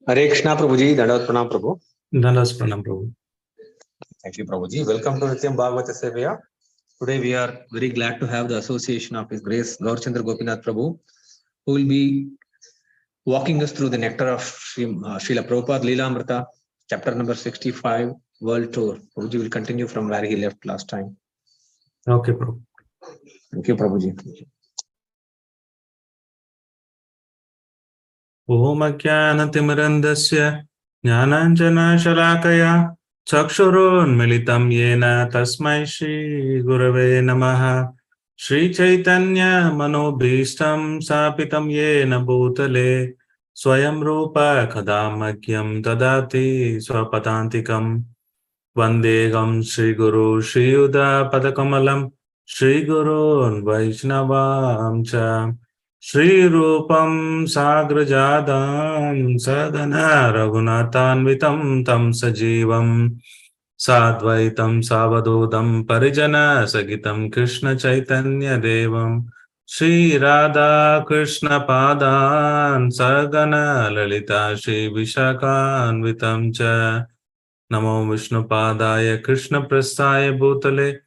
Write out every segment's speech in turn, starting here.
Hare Krishna Prabhuji, Dandavat Pranam Prabhu. Dandavat Pranam Prabhu. Thank you Prabhuji. Welcome to Nityam Bhagavata Sevaya. Today we are very glad to have the association of His Grace Gaurachandra Gopinath Prabhu, who will be walking us through the nectar of Srila Prabhupada Lilamrtha, chapter number 65, World Tour. Prabhuji will continue from where he left last time. Okay, Prabhu. Thank you, Prabhuji. Om Ajnanatimirandasya Jnananjana Chakshurunmilitam Yena Tasmai Shri Gurave Namaha. Shri Chaitanya Manobhishtam Sapitam Yena Bhutale Swayam Rupa Kadamakyam Tadati Swapatantikam Vandegam Shri Guru Shri Yuda Padakamalam Shri Gurun Vaishnavam Cha Shri Rupam Sagrajadam Sadhana Raghunathanvitam Tam Sajivam Sadvaitam Savadodam Parijana Sagitam Krishna Chaitanya Devam Shri Radha Krishna Padan Sagana Lalita Shri Vishakhanvitam Cha Namo Vishnu Padaya Krishna Prasthaya Bhutale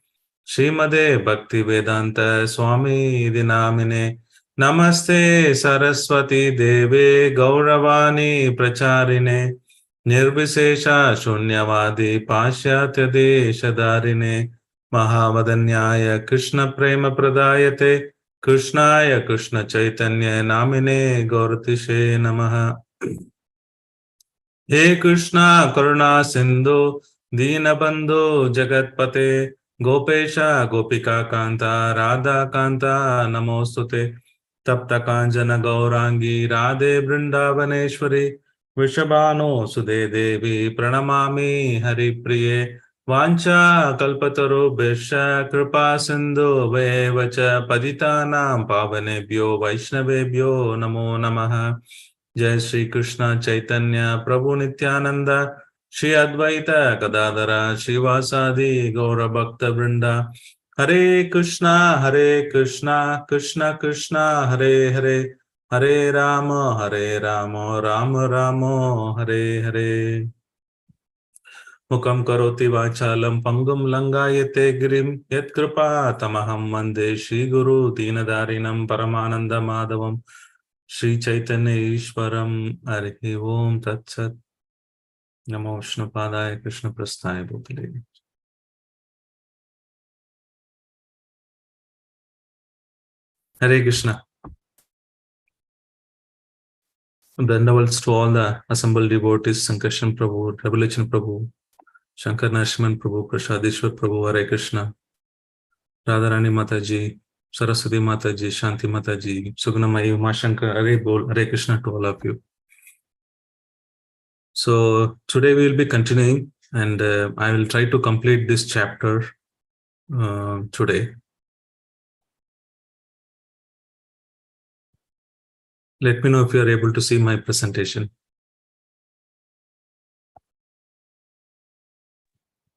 Srimade Bhakti Vedanta Swami Dinamine Namaste Saraswati Deve Gauravani Pracharine Nirvisesha Shunyavadi Pashyatya Deshadarine Mahavadanyaya Krishna Prema Pradayate Krishnaya Krishna Chaitanya Namine Gauratishe Namaha. He Krishna Karuna Sindhu Dinabandhu Jagatpate Gopesha Gopika Kanta Radha Kanta Namostute Tapta Kanjana Gaurangi Radhe Vrindavaneshwari Vishabhano Sude Devi Pranamami Hari Priye Vancha Kalpataru Besha Kripa Sindhu Vevacha Paditanam Pavanebhyo Vaishnavebhyo Namo Namaha. Jai Shri Krishna Chaitanya Prabhu Nityananda Shri Advaita Gadadhara Shivasadi Gaura Bhakta Vrinda Hare Krishna Krishna Krishna Hare Hare Hare Rama Rama Rama Hare Hare. Mukam karoti vachalam pangum langayate girim yat kripa tamaham mande Shri Guru Dinadarinam Paramananda Madhavam Shri Chaitanya Ishwaram Harihi Om Tat Sat. Namo Vishnu Padaya Krishna Prasthaya Bhutale. Hare Krishna. Dandavats to all the assembled devotees, Sankarshan Prabhu, Revelation Prabhu, Shankar Narasimhan Prabhu, Prashadishwar Prabhu, Hare Krishna, Radharani Mataji, Saraswati Mataji, Shanti Mataji, Sugunamayi, Umashankar, Hare Krishna to all of you. So today we will be continuing, and I will try to complete this chapter today. Let me know if you are able to see my presentation.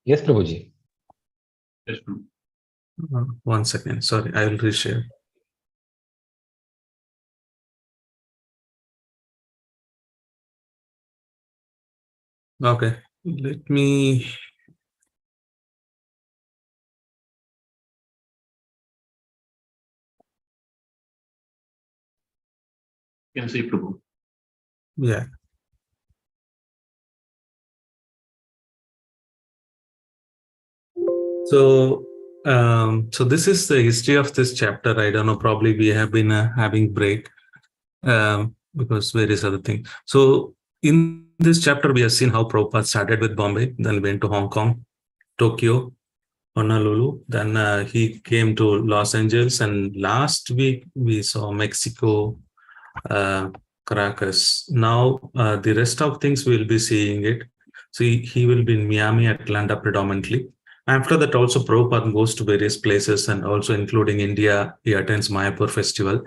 Yes, Prabhuji. One second. Sorry, I will reshare. Okay, let me. Can see Prabhu. Yeah. So, so this is the history of this chapter. I don't know. Probably we have been having break because various other things. So in this chapter, we have seen how Prabhupada started with Bombay, then went to Hong Kong, Tokyo, Honolulu. Then he came to Los Angeles, and last week we saw Mexico, Caracas. Now the rest of things we'll be seeing it. So he will be in Miami, Atlanta predominantly. After that, also Prabhupada goes to various places, and also including India, he attends Mayapur festival.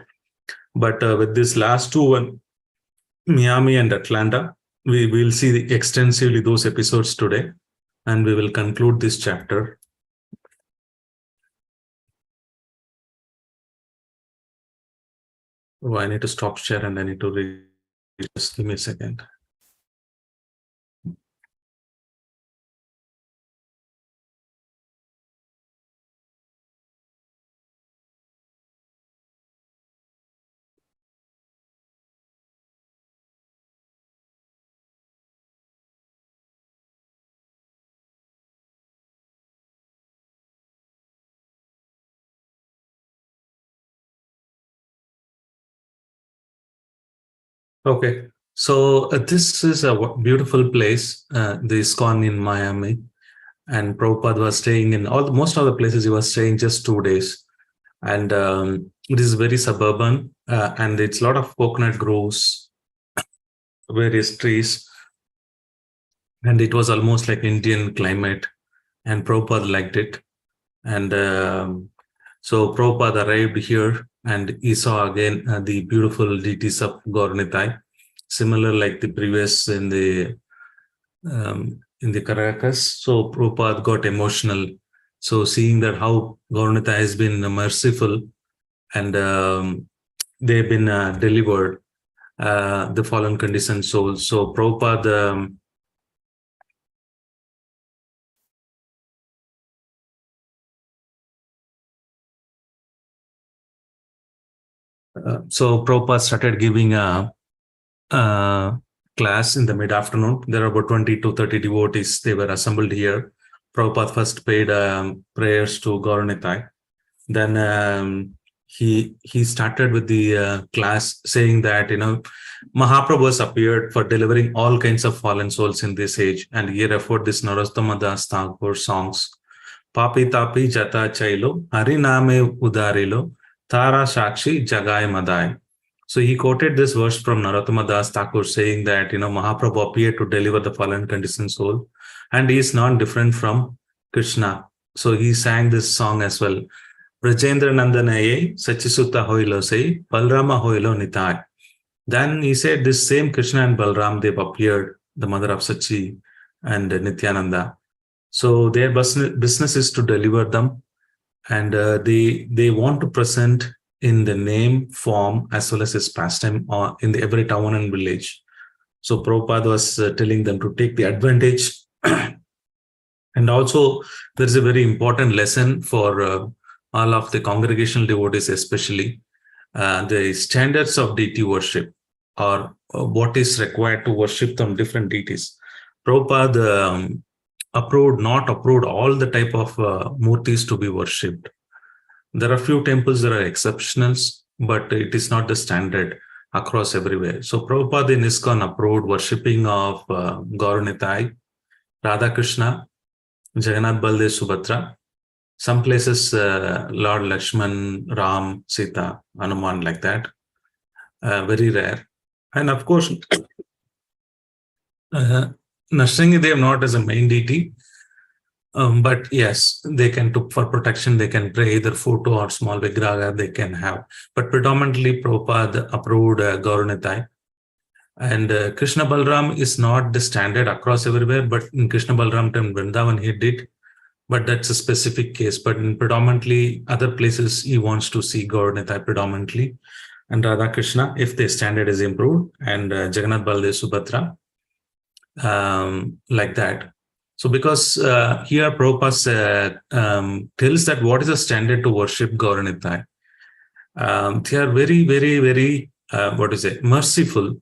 But with this last two, one, Miami and Atlanta, we will see extensively those episodes today, and we will conclude this chapter. Oh, I need to stop share and I need to read. Just give me a second. Okay, so this is a beautiful place, the ISKCON in Miami, and Prabhupada was staying in most of the places he was staying just 2 days, and it is very suburban, and it's a lot of coconut groves, various trees, and it was almost like Indian climate, and Prabhupada liked it, and so Prabhupada arrived here, and he saw again the beautiful deities of Gaurachandra, similar like the previous in the Caracas. So Prabhupada got emotional. So seeing that how Gaurachandra has been merciful, and they've been delivered the fallen conditioned souls. So Prabhupada Prabhupada started giving a class in the mid-afternoon. There are about 20 to 30 devotees. They were assembled here. Prabhupada first paid prayers to Gaurachandra. Then he started with the class saying that, Mahaprabhu has appeared for delivering all kinds of fallen souls in this age, and he referred this Narottama Das Thakur songs. Papi tapi jata chailo, hariname udarilo, tara shakshi jagai madai. So he quoted this verse from Narottama Das Thakur saying that, Mahaprabhu appeared to deliver the fallen conditioned soul, and he is not different from Krishna. So he sang this song as well. Brajendra Nandanaye, Sachisuta Hoilo say, Balrama Hoilo Nitai. Then he said this same Krishna and Balram, they've appeared, the mother of Sachi and Nityananda. So their business is to deliver them, and they want to present in the name, form, as well as his pastime or in every town and village. So Prabhupada was telling them to take the advantage. And also there is a very important lesson for all of the congregational devotees, especially the standards of deity worship, or what is required to worship them different deities. Prabhupada not approved all the type of murtis to be worshipped. There are few temples that are exceptionals, but it is not the standard across everywhere. So Prabhupada in ISKCON approved worshipping of Gaurachandra, Radha Krishna, Jagannath Baldev Subhadra, Some places, Lord Lakshman, Ram, Sita, Hanuman, like that. Very rare. And of course, Nrsimha Dev not as a main deity, but yes, they can took for protection, they can pray either photo or small vigraha they can have. But predominantly Prabhupada approved Gauranitai. And Krishna Balram is not the standard across everywhere, but in Krishna Balram time Vrindavan he did. But that's a specific case. But in predominantly other places, he wants to see Gauranitai predominantly. And Radha Krishna, if the standard is improved, and Jagannath Baldev Subhadra, like that. So because here Prabhupada tells that what is the standard to worship Gauranitai. They are very, very, very, merciful.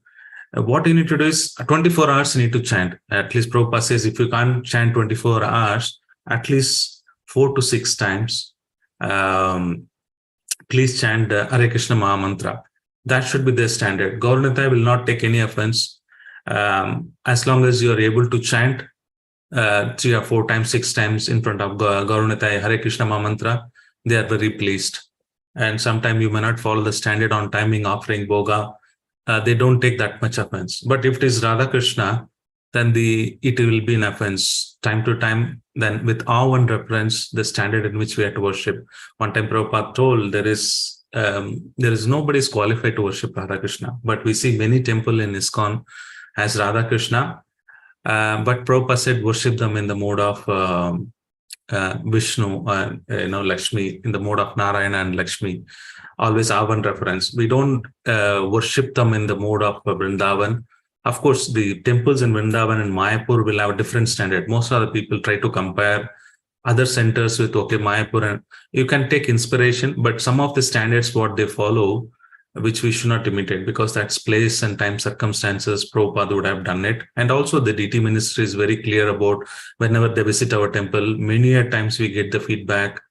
What you need to do is 24 hours you need to chant. At least Prabhupada says if you can't chant 24 hours, at least 4 to 6 times, please chant Hare Krishna Maha Mantra. That should be the standard. Gauranitai will not take any offense. As long as you are able to chant 3 or 4 times, 6 times in front of Gauranitai Hare Krishna Maha Mantra, they are very pleased. And sometimes you may not follow the standard on timing, offering Bhoga. They don't take that much offense. But if it is Radha Krishna, then it will be an offense time to time. Then with awe and reverence, the standard in which we have to worship. One time Prabhupada told there is nobody is qualified to worship Radha Krishna, but we see many temples in ISKCON as Radha Krishna. But Prabhupada said worship them in the mode of Vishnu, Lakshmi, in the mode of Narayana and Lakshmi. Always Avan reference. We don't worship them in the mode of Vrindavan. Of course, the temples in Vrindavan and Mayapur will have a different standard. Most of the people try to compare other centers with Mayapur, and you can take inspiration, but some of the standards what they follow, which we should not imitate, because that's place and time circumstances, Prabhupada would have done it. And also the DT ministry is very clear about whenever they visit our temple, many a times we get the feedback,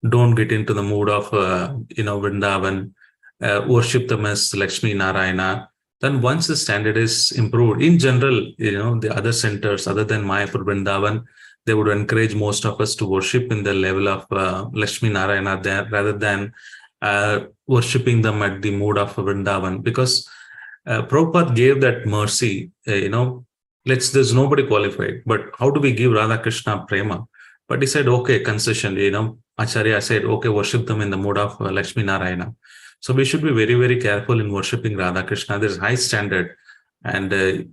don't get into the mood of, Vrindavan, worship them as Lakshmi Narayana. Then once the standard is improved, in general, the other centers other than Mayapur, Vrindavan, they would encourage most of us to worship in the level of Lakshmi Narayana there, rather than worshipping them at the mood of Vrindavan. Because Prabhupada gave that mercy, there's nobody qualified, but how do we give Radha Krishna prema? But he said, okay, concession, Acharya said, okay, worship them in the mode of Lakshmi Narayana. So we should be very, very careful in worshipping Radha Krishna. There's high standard, and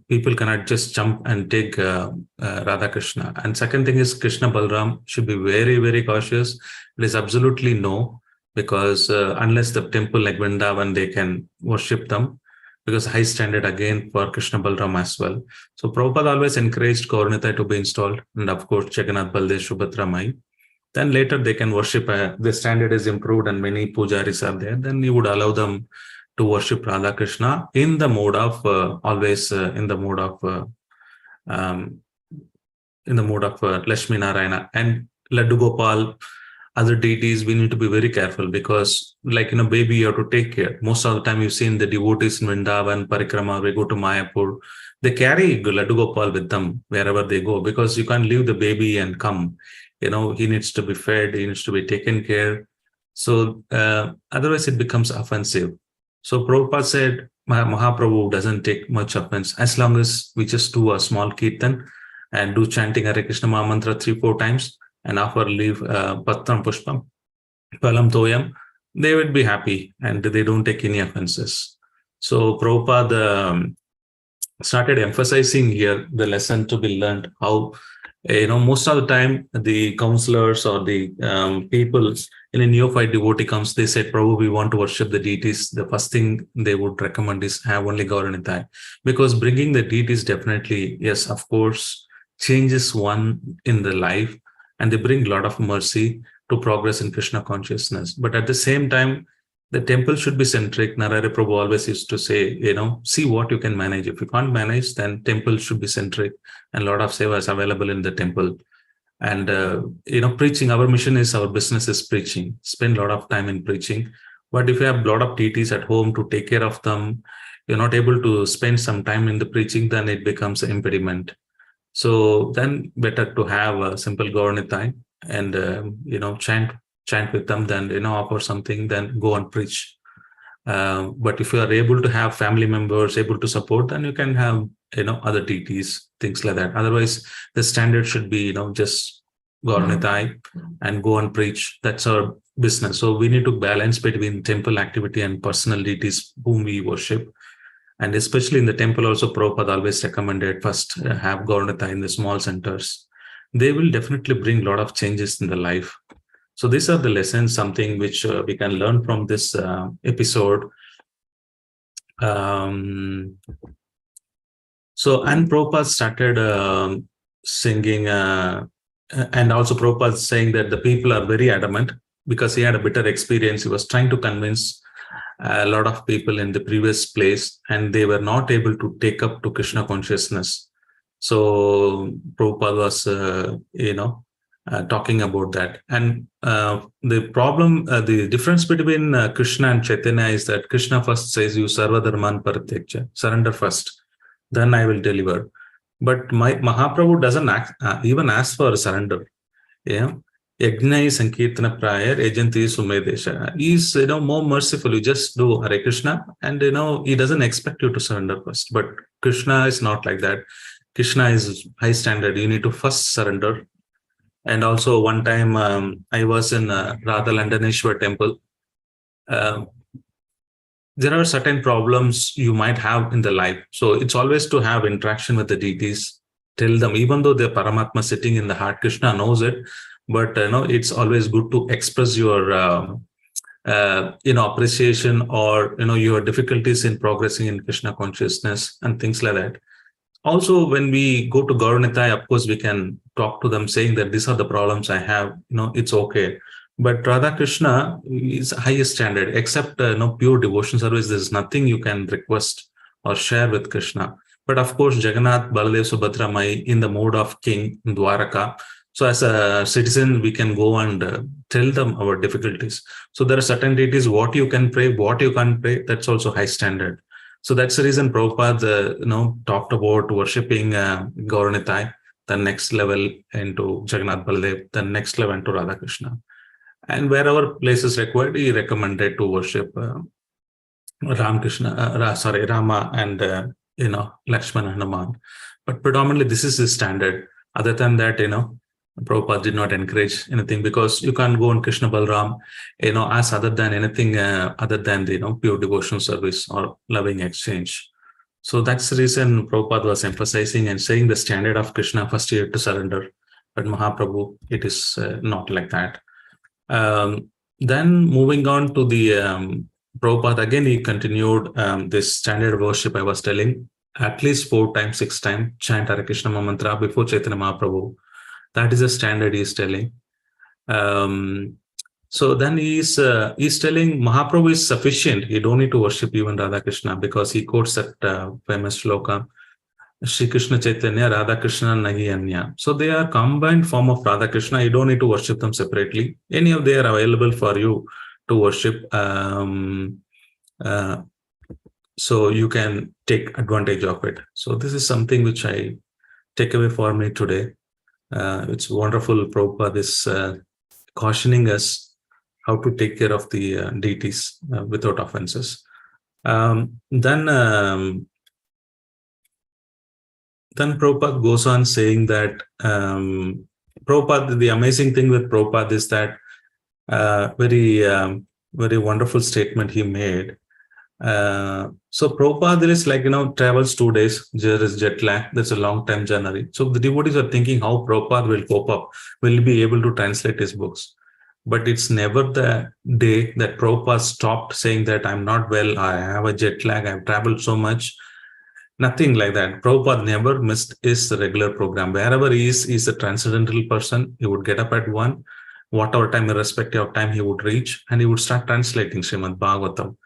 people cannot just jump and take Radha Krishna. And second thing is Krishna Balram should be very, very cautious. It is absolutely no, because unless the temple like Vrindavan, they can worship them, because high standard again for Krishna Balram as well. So Prabhupada always encouraged Gauranitai to be installed, and of course Jagannath Baldev Subhadra Mai. Then later they can worship, the standard is improved and many pujaris are there, then you would allow them to worship Radha Krishna in the mode of Lakshmi Narayana. And Laddu Gopal, other deities, we need to be very careful, because baby, you have to take care. Most of the time you've seen the devotees in Vrindavan, Parikrama, they go to Mayapur, they carry Laddu Gopal with them wherever they go, because you can't leave the baby and come. He needs to be fed, he needs to be taken care. So otherwise it becomes offensive. So Prabhupada said, Mahaprabhu doesn't take much offense, as long as we just do a small kirtan and do chanting Hare Krishna Maha Mantra 3-4 times and offer leave Patram Pushpam, Palam Toyam, they would be happy and they don't take any offenses. So Prabhupada started emphasizing here the lesson to be learned, how most of the time the counselors or the people in a neophyte devotee comes, they said, Prabhu, we want to worship the deities. The first thing they would recommend is have only Gauranitai, because bringing the deities definitely, yes, of course, changes one in the life, and they bring a lot of mercy to progress in Krishna consciousness. But at the same time, the temple should be centric. Narayana Prabhu always used to say, see what you can manage. If you can't manage, then temple should be centric, and a lot of seva is available in the temple. And, preaching, our mission is, our business is preaching. Spend a lot of time in preaching. But if you have a lot of deities at home to take care of them, you're not able to spend some time in the preaching, then it becomes an impediment. So then better to have a simple Gauranitai and chant with them, then offer something, then go and preach. But if you are able to have family members able to support, then you can have other deities, things like that. Otherwise, the standard should be just Gauranitai and go and preach. That's our business. So we need to balance between temple activity and personal deities whom we worship. And especially in the temple, also Prabhupada always recommended first have Gauranitai in the small centers. They will definitely bring a lot of changes in the life. So these are the lessons, something which we can learn from this episode. And Prabhupada started singing, and also Prabhupada saying that the people are very adamant because he had a bitter experience. He was trying to convince a lot of people in the previous place, and they were not able to take up to Krishna consciousness. So Prabhupada was, talking about that. And the problem, the difference between Krishna and Chaitanya is that Krishna first says, you sarvadharman parityaja, surrender first, then I will deliver. But Mahaprabhu doesn't even ask for surrender. Yeah. Yajna Sankirtana Prayer, Ajanti Sumedesha. He's more merciful. You just do Hare Krishna, and he doesn't expect you to surrender first. But Krishna is not like that. Krishna is high standard. You need to first surrender. And also one time I was in Radha Landaneshwar temple. There are certain problems you might have in the life. So it's always to have interaction with the deities. Tell them, even though they're Paramatma sitting in the heart, Krishna knows it. But it's always good to express your appreciation or your difficulties in progressing in Krishna consciousness and things like that. Also, when we go to Gauranitai, of course, we can talk to them saying that these are the problems I have, it's okay. But Radha Krishna is highest standard, except pure devotion service. There's nothing you can request or share with Krishna. But of course, Jagannath, Baladev, Subhadra Mai in the mode of king in Dwaraka. So as a citizen, we can go and tell them our difficulties. So there are certain deities, what you can pray, what you can't pray, that's also high standard. So that's the reason Prabhupada, talked about worshipping Gauranitai, the next level into Jagannath Baladev, the next level into Radha Krishna. And wherever place is required, he recommended to worship Rama and Lakshmana Hanuman. But predominantly, this is the standard. Other than that, Prabhupada did not encourage anything, because you can't go on Krishna Balram, as other than anything other than the pure devotional service or loving exchange. So that's the reason Prabhupada was emphasizing and saying the standard of Krishna first you have to surrender. But Mahaprabhu, it is not like that. Then moving on to the Prabhupada, again, he continued this standard worship I was telling, at least 4 times, 6 times, chant Hare Krishna mantra before Chaitanya Mahaprabhu. That is a standard he is telling. So then he's telling Mahaprabhu is sufficient. You don't need to worship even Radha Krishna, because he quotes that famous shloka, Shri Krishna Chaitanya, Radha Krishna, Nahi Anya. So they are combined form of Radha Krishna. You don't need to worship them separately. Any of they are available for you to worship. So you can take advantage of it. So this is something which I take away for me today. It's wonderful. Prabhupada is cautioning us how to take care of the deities without offenses. Then Prabhupada goes on saying that Prabhupada, the amazing thing with Prabhupada is that very wonderful statement he made. So Prabhupada, there is travels 2 days, there is jet lag, that's a long time journey. So the devotees are thinking how Prabhupada will cope up, will be able to translate his books. But it's never the day that Prabhupada stopped saying that I'm not well, I have a jet lag, I've traveled so much. Nothing like that. Prabhupada never missed his regular program. Wherever he is, he's a transcendental person. He would get up at 1, whatever time, irrespective of time, he would reach, and he would start translating Srimad Bhagavatam.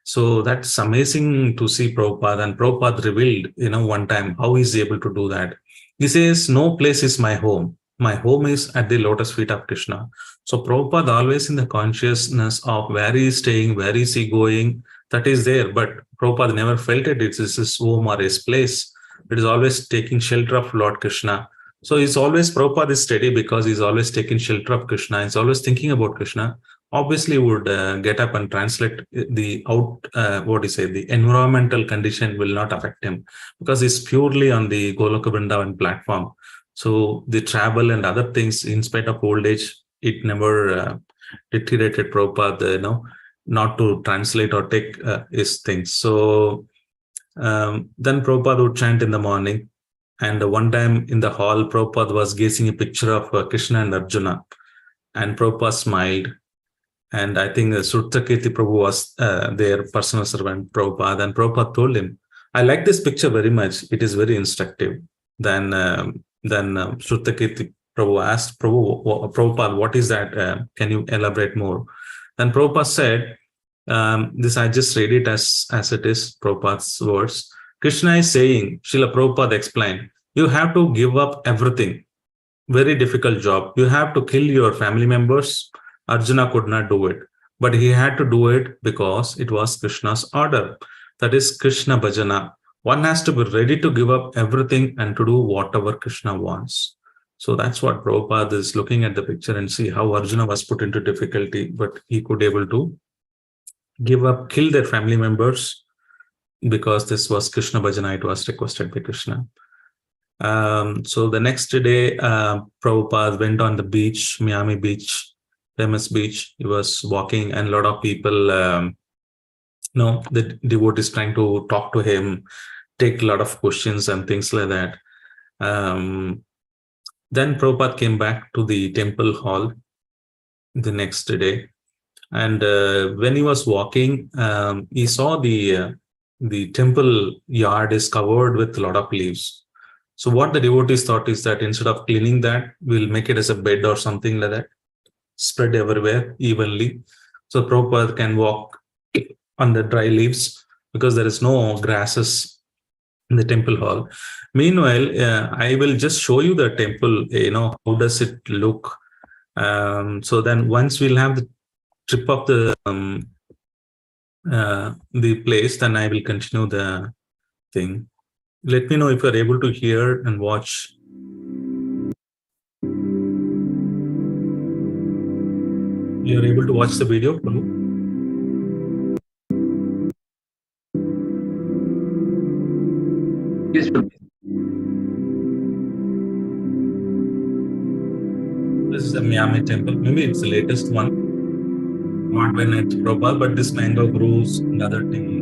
So that's amazing to see Prabhupada. And Prabhupada revealed, one time how he's able to do that. He says, no place is my home. My home is at the lotus feet of Krishna. So Prabhupada always in the consciousness of where he is staying, where is he going, that is there. But Prabhupada never felt it. It's his home or his place. It is always taking shelter of Lord Krishna. So he's always, Prabhupada is steady because he's always taking shelter of Krishna. He's always thinking about Krishna. Obviously would get up and translate the the environmental condition will not affect him because he's purely on the Goloka Vrindavan platform. So the travel and other things, in spite of old age, it never deteriorated Prabhupada, not to translate or take his things. So then Prabhupada would chant in the morning. And one time in the hall, Prabhupada was gazing a picture of Krishna and Arjuna. And Prabhupada smiled. And I think Srutakirti Prabhu was their personal servant, Prabhupada. And Prabhupada told him, I like this picture very much. It is very instructive. Then Srutakirti Prabhu asked, Prabhupada, what is that? Can you elaborate more? Then Prabhupada said, this I just read it as it is, Prabhupada's words. Krishna is saying, Srila Prabhupada explained, you have to give up everything. Very difficult job. You have to kill your family members. Arjuna could not do it, but he had to do it because it was Krishna's order. That is Krishna Bhajana. One has to be ready to give up everything and to do whatever Krishna wants. So that's what Prabhupada is looking at the picture and see how Arjuna was put into difficulty, but he could able to give up, kill their family members because this was Krishna Bhajana. It was requested by Krishna. So the next day, Prabhupada went on the beach, Miami Beach, famous beach. He was walking, and a lot of people, the devotees trying to talk to him, take a lot of questions and things like that. Then Prabhupada came back to the temple hall the next day, and when he was walking, he saw the temple yard is covered with a lot of leaves. So what the devotees thought is that instead of cleaning that, we'll make it as a bed or something like that, spread everywhere evenly. So Prabhupada can walk on the dry leaves because there is no grasses in the temple hall. Meanwhile, I will just show you the temple, how does it look. So then once we'll have the trip of the place, then I will continue the thing. Let me know if you're able to hear and watch. You're able to watch the video, Prabhu? Yes, Prabhu. This is the Miami temple. Maybe it's the latest one. Not when it's Prabhupada, but this mango grows and other things.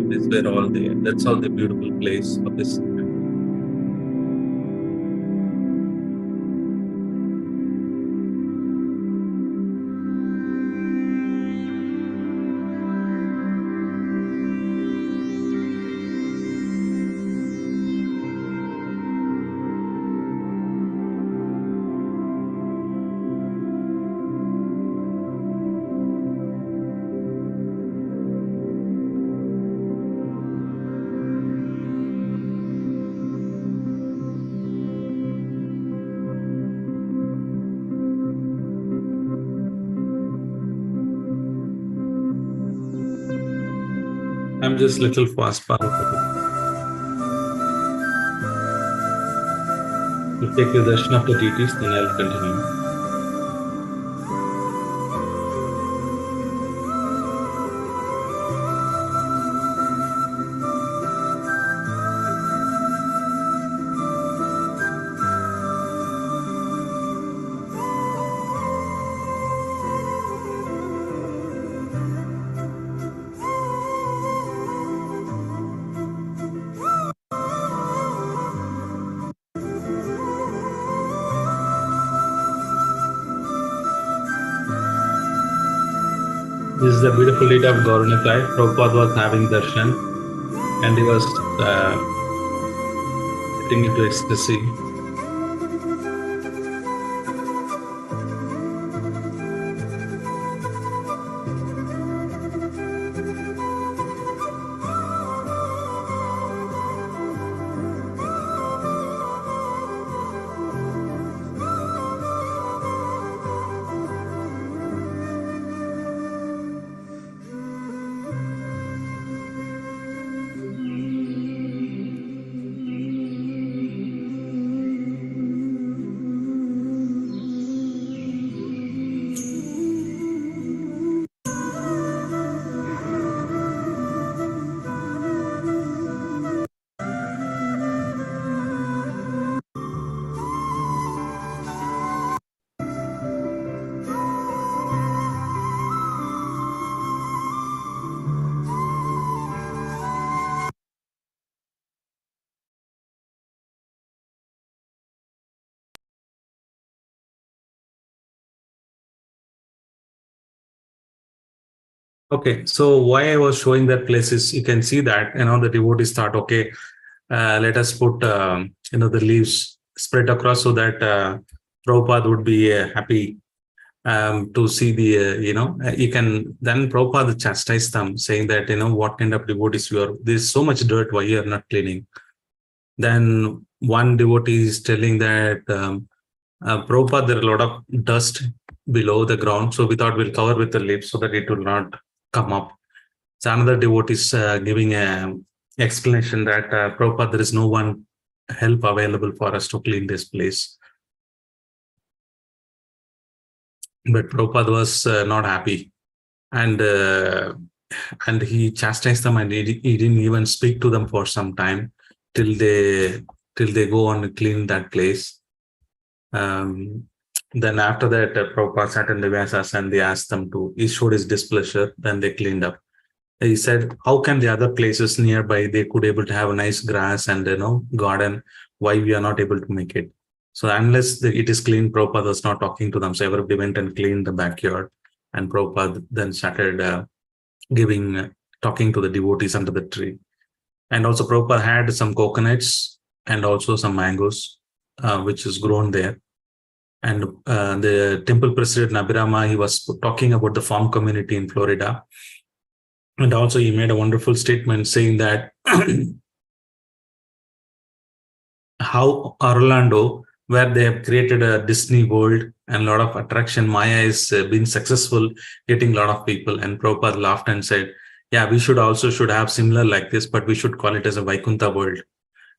These were all there. That's all the beautiful place of this temple. I'm just little fast. To take the darshan of the deities, then I'll continue. This is the beautiful light of Gaurachandra. Prabhupada was having darshan and he was getting into ecstasy. Okay, so why I was showing that place is you can see that the devotees thought, okay, let us put the leaves spread across so that Prabhupada would be happy to see the you can then Prabhupada chastise them, saying that what kind of devotees you are. There's so much dirt. Why you are not cleaning? Then one devotee is telling that Prabhupada, there are a lot of dust below the ground, so we thought we'll cover with the leaves so that it will not come up. So another devotee is giving a explanation that Prabhupada, there is no one help available for us to clean this place. But Prabhupada was not happy, and he chastised them, and he didn't even speak to them for some time till they go on and clean that place. Then after that, Prabhupada sat in the Vyasas and they asked them to, he showed his displeasure, then they cleaned up. He said, how can the other places nearby, they could able to have a nice grass and garden, why we are not able to make it? So unless it is clean, Prabhupada was not talking to them. So everybody went and cleaned the backyard, and Prabhupada then started talking to the devotees under the tree. And also Prabhupada had some coconuts and also some mangoes, which is grown there. And the temple president Nabirama, he was talking about the farm community in Florida. And also he made a wonderful statement saying that how Orlando, where they have created a Disney world and a lot of attraction, Maya is been successful, getting a lot of people. And Prabhupada laughed and said, yeah, we should have similar like this, but we should call it as a Vaikuntha world.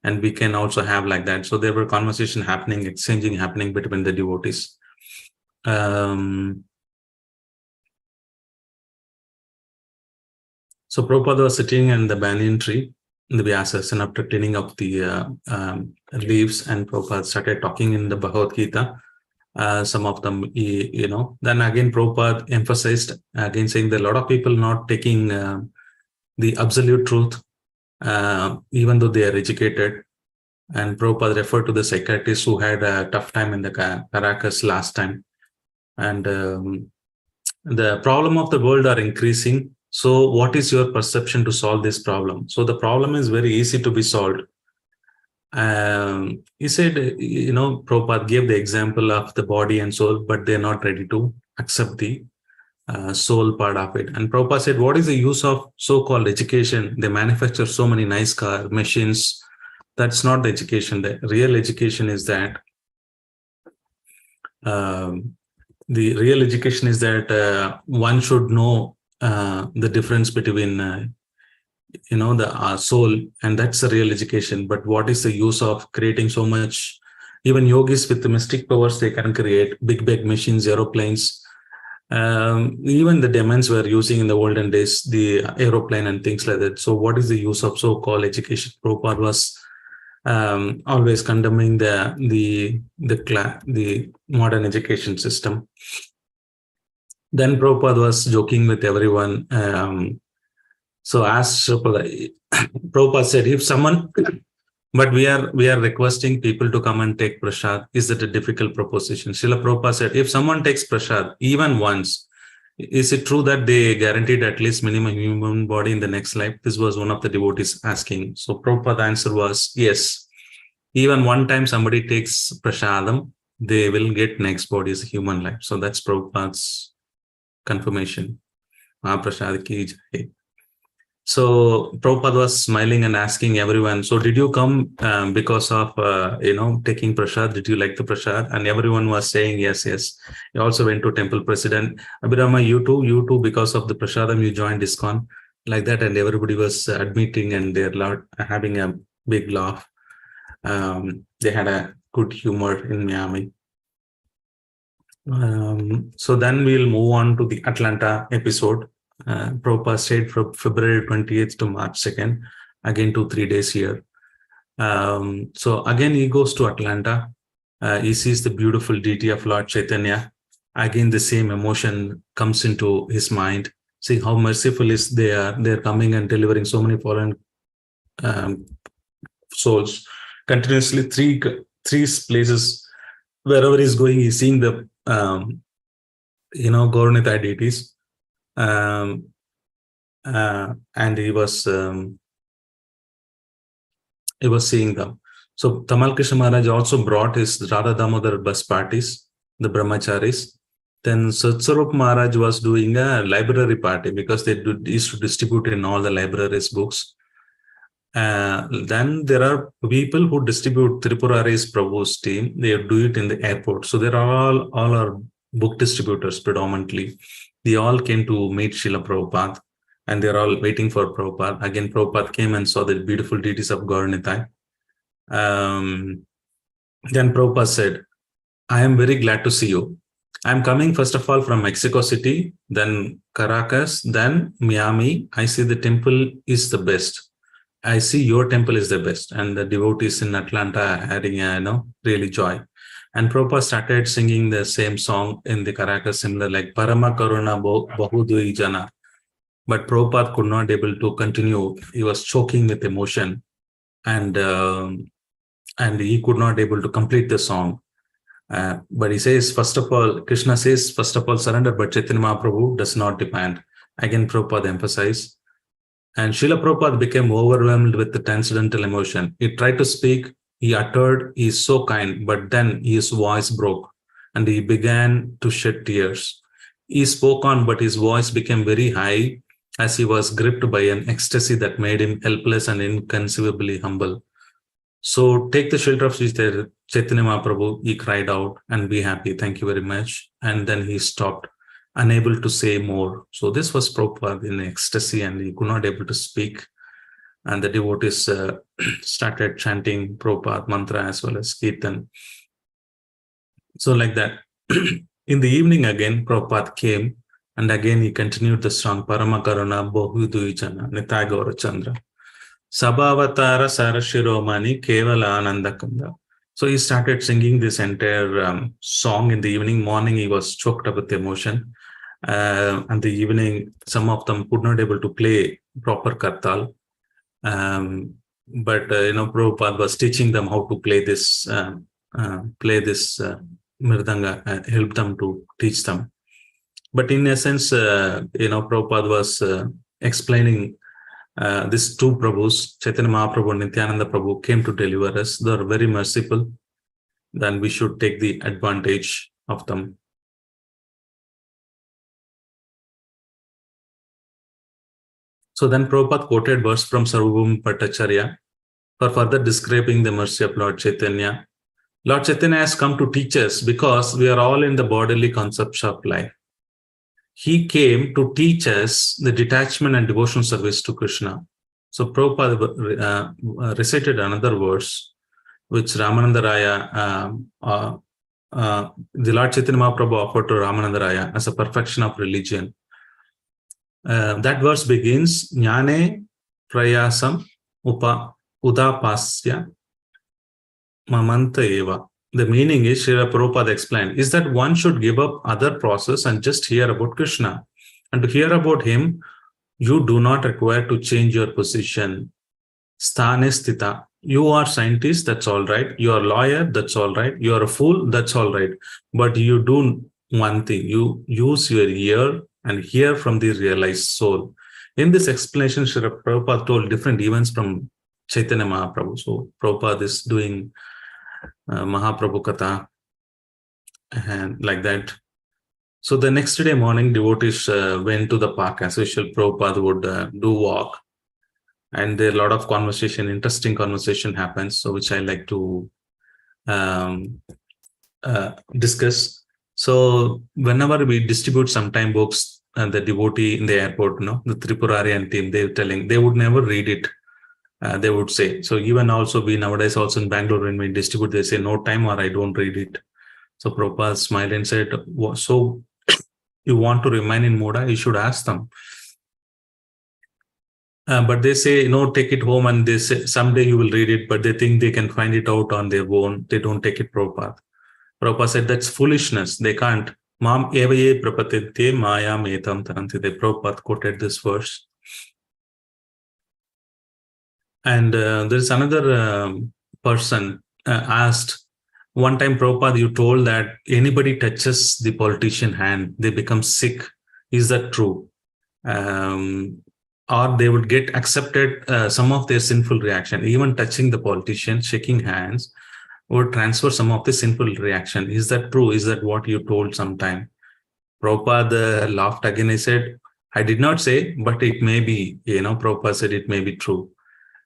And we can also have like that. So there were conversation happening, exchanging happening between the devotees. So Prabhupada was sitting in the banyan tree in the Vyasas, and after cleaning up the leaves, and Prabhupada started talking in the Bhagavad Gita. Some of them, then again Prabhupada emphasized again, saying that a lot of people not taking the absolute truth, even though they are educated. And Prabhupada referred to the psychiatrist who had a tough time in the Caracas last time. And the problem of the world are increasing. So what is your perception to solve this problem? So the problem is very easy to be solved. He said, Prabhupada gave the example of the body and soul, but they're not ready to accept the soul part of it. And Prabhupada said, what is the use of so-called education? They manufacture so many nice car machines. That's not the education. The real education is that the real education is that one should know the difference between the soul, and that's the real education. But what is the use of creating so much? Even yogis with the mystic powers, they can create big machines, aeroplanes. Even the demons were using in the olden days the aeroplane and things like that. So what is the use of so-called education? Prabhupada was always condemning the modern education system. Then Prabhupada was joking with everyone. So as Prabhupada said, if someone, but we are requesting people to come and take prasad, is that a difficult proposition? Srila Prabhupada said, if someone takes prasad even once, is it true that they guaranteed at least minimum human body in the next life? This was one of the devotees asking. So Prabhupada's answer was, yes. Even one time somebody takes prasadam, they will get next body as a human life. So that's Prabhupada's confirmation. Mahaprasad ki jai. So Prabhupada was smiling and asking everyone, so did you come because of, taking prasad? Did you like the prasad? And everyone was saying, yes. You also went to temple president. Abhirama, you too, because of the prasadam, you joined ISKCON. Like that, and everybody was admitting, and they're having a big laugh. They had a good humor in Miami. So then we'll move on to the Atlanta episode. Prabhupada stayed from February 28th to March 2nd, again 2-3 days here. So again, he goes to Atlanta. He sees the beautiful deity of Lord Chaitanya. Again, the same emotion comes into his mind. See how merciful is they are. They're coming and delivering so many fallen souls. Continuously, three places, wherever he's going, he's seeing the Gaurachandra deities. and he was seeing them. So Tamal Krishna Maharaj also brought his Radha Damodar bus parties, the brahmacharis. Then Satsarup Maharaj was doing a library party because they used to distribute in all the libraries books. Then there are people who distribute Tripurari's Prabhu's team. They do it in the airport. So there are all are book distributors predominantly. They all came to meet Srila Prabhupada, and they're all waiting for Prabhupada. Again, Prabhupada came and saw the beautiful deities of Gauranitai. Then Prabhupada said, I am very glad to see you. I'm coming first of all from Mexico City, then Caracas, then Miami. I see the temple is the best. I see your temple is the best, and the devotees in Atlanta are having really joy. And Prabhupada started singing the same song in the Caracas, similar like Parama Karuna Bahudui Jana. But Prabhupada could not able to continue. He was choking with emotion, and he could not able to complete the song. But he says, first of all, Krishna says, first of all, surrender, but Chaitanya Mahaprabhu does not depend. Again, Prabhupada emphasized. And Srila Prabhupada became overwhelmed with the transcendental emotion. He tried to speak, he uttered, he is so kind, but then his voice broke and he began to shed tears. He spoke on, but his voice became very high as he was gripped by an ecstasy that made him helpless and inconceivably humble. So take the shelter of Chaitanya Mahaprabhu, he cried out, and be happy. Thank you very much. And then he stopped, unable to say more. So this was Prabhupada in ecstasy, and he could not able to speak. And the devotees started chanting Prabhupada mantra as well as Kirtan. So like that. In the evening again, Prabhupada came, and again he continued the song Parama Karuna Bahudujana Nityam Gaurachandra. Sabhavatara Sarashiromani Kevala Anandakanda. So he started singing this entire song in the evening. Morning, he was choked up with emotion. And the evening, some of them could not able to play proper kartal. But Prabhupada was teaching them how to play this mirdanga, help them to teach them. But in essence, Prabhupada was explaining these two Prabhus, Chaitanya Mahaprabhu and Nityananda Prabhu, came to deliver us. They are very merciful. Then we should take the advantage of them. So then Prabhupada quoted verse from Sarvabhauma Bhattacharya for further describing the mercy of Lord Chaitanya. Lord Chaitanya has come to teach us because we are all in the bodily concepts of life. He came to teach us the detachment and devotional service to Krishna. So Prabhupada recited another verse, which Ramananda Raya, the Lord Chaitanya Mahaprabhu offered to Ramananda Raya as a perfection of religion. That verse begins, Jnane Prayasam Udapasya Mamanta Eva. The meaning is, Srila Prabhupada explained, is that one should give up other process and just hear about Krishna. And to hear about him, you do not require to change your position. Sthane sthita. You are scientist, that's all right. You are lawyer, that's all right. You are a fool, that's all right. But you do one thing. You use your ear and hear from the realized soul. In this explanation, Srila Prabhupada told different events from Chaitanya Mahaprabhu. So Prabhupada is doing Mahaprabhu Katha and like that. So the next day morning, devotees went to the park. As usual, Prabhupada would do walk. And there are a lot of conversation, interesting conversation happens, so which I like to discuss. So whenever we distribute sometime books, and the devotee in the airport, the Tripurarian team, they would never read it. They would say, so even also we nowadays also in Bangalore, when we distribute, they say no time or I don't read it. So Prabhupada smiled and said, so you want to remain in Moda, you should ask them. But they say, take it home, and they say someday you will read it, but they think they can find it out on their own. They don't take it Prabhupada. Prabhupada said, that's foolishness. They can't. Mam evaye prapatite maya metam tarantite. Prabhupada quoted this verse. And there's another person asked, one time Prabhupada, you told that anybody touches the politician hand, they become sick. Is that true? or they would get accepted some of their sinful reaction. Even touching the politician, shaking hands, would transfer some of the sinful reaction. Is that true? Is that what you told sometime? Prabhupada laughed again. He said, I did not say, but it may be, Prabhupada said it may be true.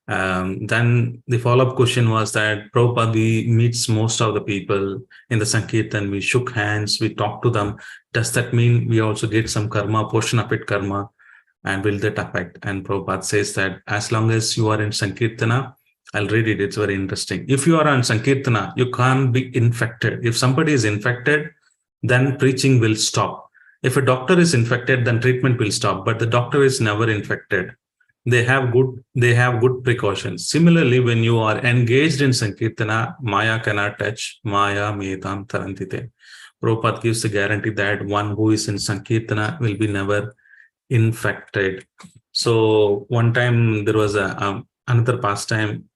Then the follow-up question was that Prabhupada, we meets most of the people in the Sankirtan, we shook hands, we talked to them. Does that mean we also get some karma, portion of it karma, and will that affect? And Prabhupada says that as long as you are in Sankirtana, I'll read it, it's very interesting. If you are on Sankirtana, you can't be infected. If somebody is infected, then preaching will stop. If a doctor is infected, then treatment will stop, but the doctor is never infected. They have good precautions. Similarly, when you are engaged in Sankirtana, Maya cannot touch, Maya Medam Tarantite. Prabhupada gives the guarantee that one who is in Sankirtana will be never infected. So one time there was another pastime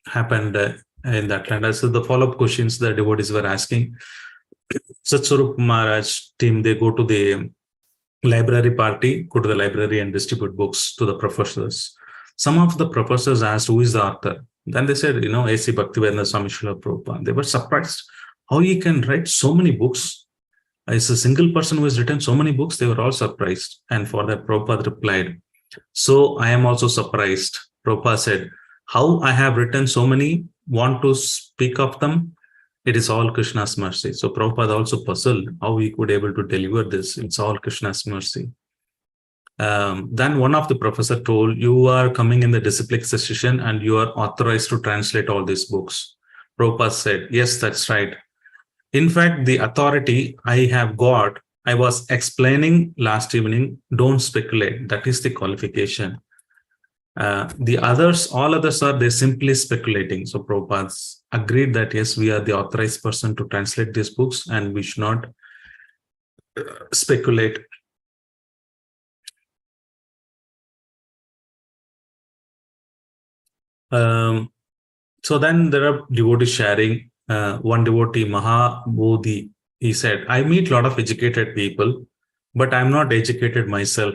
happened in Atlanta. So the follow-up questions the devotees were asking, Satswarup Maharaj team, they go to the library party, go to the library and distribute books to the professors. Some of the professors asked, who is the author? Then they said, A.C. Bhaktivedanta Swami Srila Prabhupada. They were surprised how he can write so many books. As a single person who has written so many books, they were all surprised. And for that, Prabhupada replied, so I am also surprised. Prabhupada said, how I have written so many, want to speak of them? It is all Krishna's mercy. So Prabhupada also puzzled how he could able to deliver this. It's all Krishna's mercy. Then one of the professor told, you are coming in the disciplic session and you are authorized to translate all these books. Prabhupada said, yes, that's right. In fact, the authority I have got, I was explaining last evening, don't speculate. That is the qualification. The others, all others are, they're simply speculating. So Prabhupada agreed that, yes, we are the authorized person to translate these books and we should not speculate. So then there are devotees sharing. One devotee, Mahabodhi, he said, I meet a lot of educated people, but I'm not educated myself.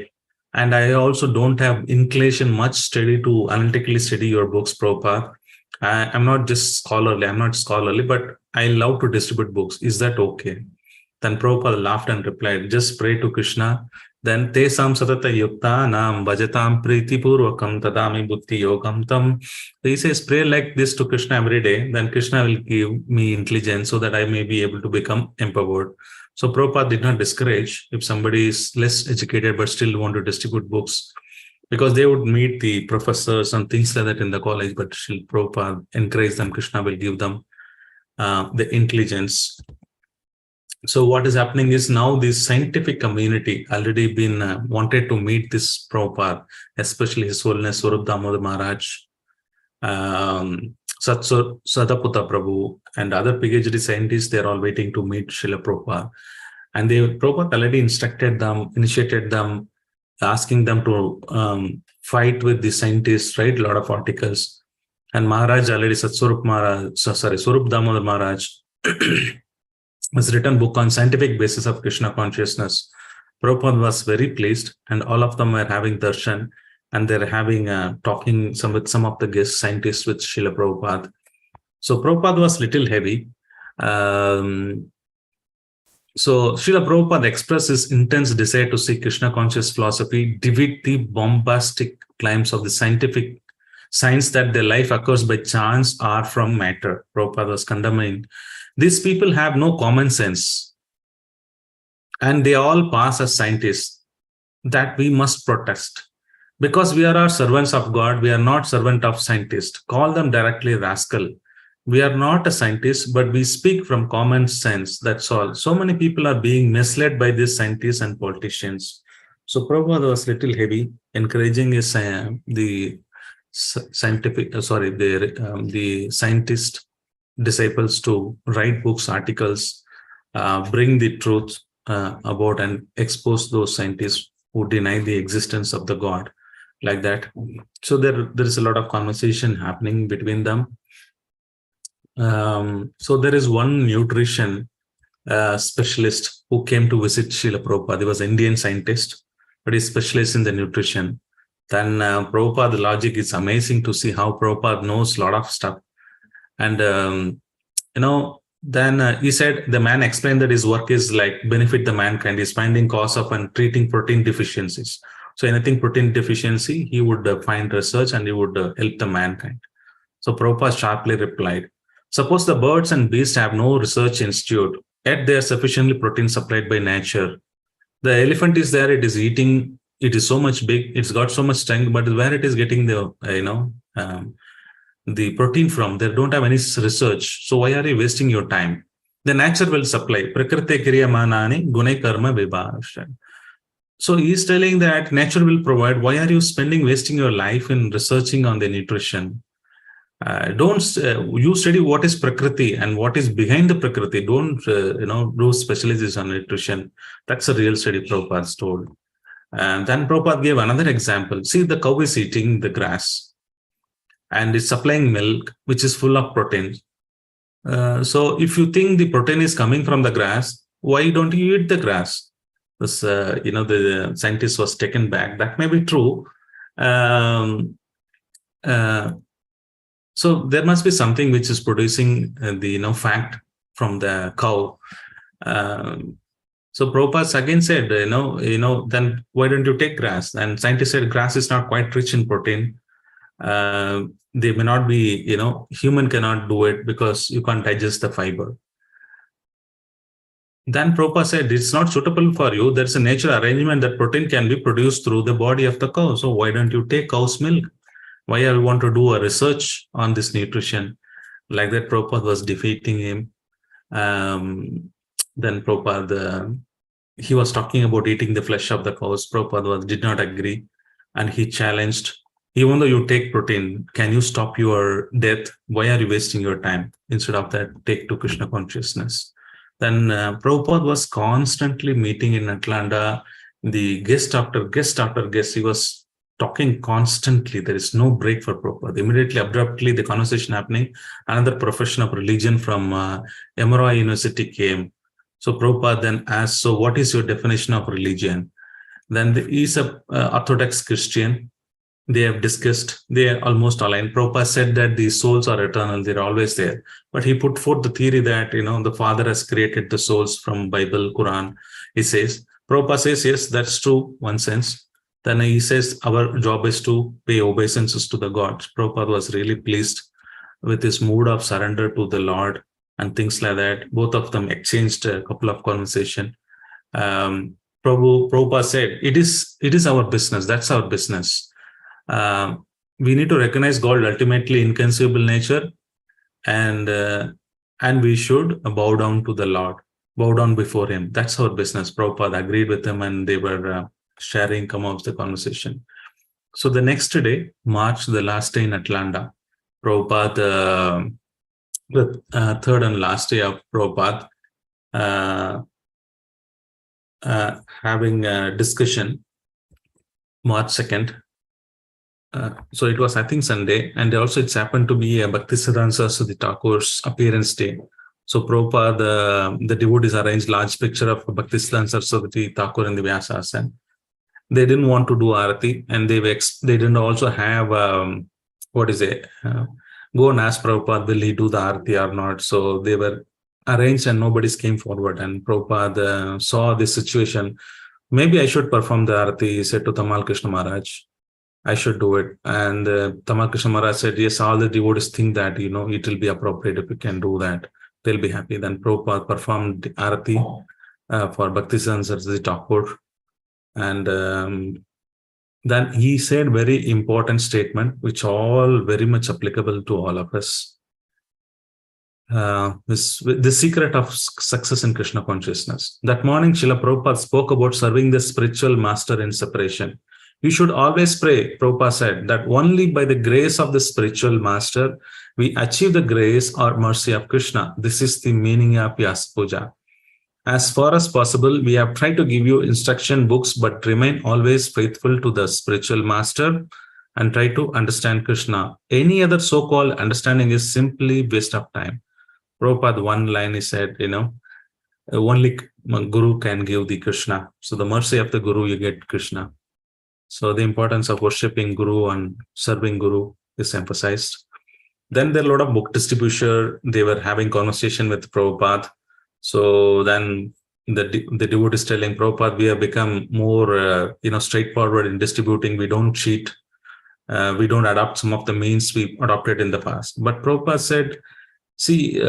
And I also don't have inclination much study to analytically study your books, Prabhupada. I'm not scholarly, but I love to distribute books. Is that okay? Then Prabhupada laughed and replied, just pray to Krishna. Then tesam satata yukta nam bhajatam priti purvakam tadami buddhi yogam tam. He says, pray like this to Krishna every day. Then Krishna will give me intelligence so that I may be able to become empowered. So Prabhupada did not discourage if somebody is less educated but still want to distribute books, because they would meet the professors and things like that in the college, but still Prabhupada encourage them. Krishna will give them the intelligence. So what is happening is now this scientific community already been wanted to meet this Prabhupada, especially His Holiness Swarup Damodar Maharaj, Sadaputta Prabhu, and other PhD scientists. They're all waiting to meet Srila Prabhupada. And Prabhupada already initiated them, asking them to fight with the scientists, write a lot of articles. And Maharaj already, Swarup Damodar Maharaj, has written book on scientific basis of Krishna consciousness. Prabhupada was very pleased, and all of them were having darshan, and they're having talking with some of the guest scientists with Srila Prabhupada. So Prabhupada was little heavy. So Srila Prabhupada expressed his intense desire to see Krishna conscious philosophy defeat the bombastic claims of the scientific science that their life occurs by chance or from matter. Prabhupada was condemning. These people have no common sense, and they all pass as scientists that we must protest. Because we are our servants of God, we are not servant of scientists. Call them directly rascal. We are not a scientist, but we speak from common sense. That's all. So many people are being misled by these scientists and politicians. So Prabhupada was little heavy, encouraging the scientist disciples to write books, articles, bring the truth about and expose those scientists who deny the existence of the God, like that. So there is a lot of conversation happening between them. So there is one nutrition specialist who came to visit Srila Prabhupada. He was an Indian scientist, but he's specialist in the nutrition. Then Prabhupada logic is amazing to see how Prabhupada knows a lot of stuff. And, then he said the man explained that his work is like benefit the mankind. He's finding cause of and treating protein deficiencies. So anything protein deficiency, he would find research and he would help the mankind. So Prabhupada sharply replied, suppose the birds and beasts have no research institute, yet they are sufficiently protein supplied by nature. The elephant is there, it is eating, it is so much big, it's got so much strength, but where it is getting the protein from, they don't have any research. So why are you wasting your time? The nature will supply. Prakriti kriyamanani gunai karma vibhasha. So he's telling that nature will provide. Why are you wasting your life in researching on the nutrition? Don't you study what is Prakriti and what is behind the Prakriti. Don't do specialization on nutrition. That's a real study, Prabhupada told. And then Prabhupada gave another example. See, the cow is eating the grass and it's supplying milk, which is full of protein. So if you think the protein is coming from the grass, why don't you eat the grass? This, the scientist was taken back. That may be true. So there must be something which is producing the fat from the cow. So Prabhupada again said, then why don't you take grass? And scientists said grass is not quite rich in protein. They may not be, human cannot do it because you can't digest the fiber. Then Prabhupada said, it's not suitable for you. There's a natural arrangement that protein can be produced through the body of the cow. So why don't you take cow's milk? Why I want to do a research on this nutrition? Like that, Prabhupada was defeating him. Then Prabhupada, he was talking about eating the flesh of the cows. Prabhupada did not agree. And he challenged, even though you take protein, can you stop your death? Why are you wasting your time? Instead of that, take to Krishna consciousness. Then Prabhupada was constantly meeting in Atlanta, the guest after guest, he was talking constantly. There is no break for Prabhupada. Immediately, abruptly, the conversation happening, another profession of religion from Emory University came. So Prabhupada then asked, so what is your definition of religion? Then he's an Orthodox Christian. They have discussed, they are almost aligned. Prabhupada said that the souls are eternal, they're always there. But he put forth the theory that, the Father has created the souls from Bible, Quran. He says, Prabhupada says, yes, that's true, one sense. Then he says, our job is to pay obeisances to the gods. Prabhupada was really pleased with his mood of surrender to the Lord and things like that. Both of them exchanged a couple of conversation. Prabhupada said, it is our business, that's our business. We need to recognize God ultimately inconceivable nature, and we should bow down to the Lord, bow down before him. That's our business. Prabhupada agreed with him, and they were sharing some of the conversation. So the next day, March, the last day in Atlanta, Prabhupada, the third and last day of Prabhupada, having a discussion, March 2nd. So it was, I think, Sunday, and also it's happened to be a Bhaktisiddhanta Saraswati Thakur's appearance day. So Prabhupada, the devotees arranged large picture of Bhaktisiddhanta Saraswati Thakur in the Vyasasana. They didn't want to do Arati, and they didn't also have, go and ask Prabhupada, will he do the Arati or not? So they were arranged and nobody came forward. And Prabhupada saw this situation. Maybe I should perform the Arati, he said to Tamal Krishna Maharaj. I should do it. And Tamal Krishna Maharaj said, yes, all the devotees think that, it will be appropriate if we can do that. They'll be happy. Then Prabhupada performed the Arati for Bhaktisiddhanta Saraswati Thakur. And then he said very important statement, which all very much applicable to all of us. The secret of success in Krishna consciousness. That morning, Srila Prabhupada spoke about serving the spiritual master in separation. You should always pray, Prabhupada said, that only by the grace of the spiritual master, we achieve the grace or mercy of Krishna. This is the meaning of Vyasa Puja. As far as possible, we have tried to give you instruction books, but remain always faithful to the spiritual master and try to understand Krishna. Any other so-called understanding is simply waste of time. Prabhupada, one line he said, only Guru can give the Krishna. So the mercy of the Guru, you get Krishna. So the importance of worshipping Guru and serving Guru is emphasized. Then there are a lot of book distribution. They were having conversation with Prabhupada. So then the devotees telling Prabhupada, we have become more straightforward in distributing. We don't cheat. We don't adopt some of the means we adopted in the past. But Prabhupada said, see,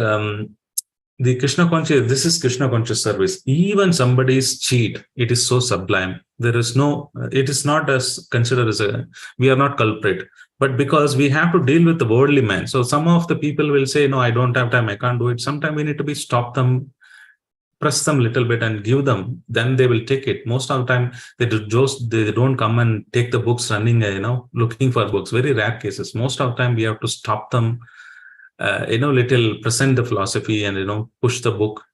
the Krishna conscious, this is Krishna conscious service. Even somebody's cheat, it is so sublime. There is no, it is not as considered as we are not culprit. But because we have to deal with the worldly man. So some of the people will say, no, I don't have time, I can't do it. Sometimes we need to stop them, press them a little bit and give them, then they will take it. Most of the time, they don't come and take the books running, looking for books. Very rare cases. Most of the time, we have to stop them, little present the philosophy and, push the book.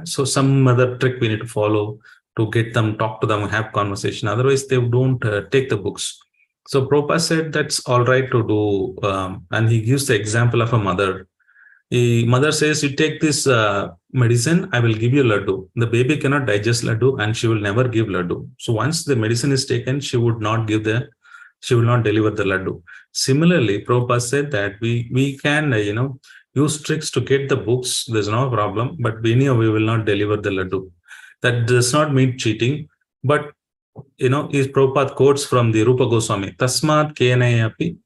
So some other trick we need to follow to get them, talk to them, have conversation. Otherwise, they don't take the books. So Prabhupada said that's all right to do. And he gives the example of a mother. The mother says, you take this medicine, I will give you laddu. The baby cannot digest laddu and she will never give laddu. So once the medicine is taken, she will not deliver the laddu. Similarly, Prabhupada said that we can, use tricks to get the books. There's no problem, but we will not deliver the laddu. That does not mean cheating, but is Prabhupada quotes from the Rupa Goswami. Tasmat kenayapi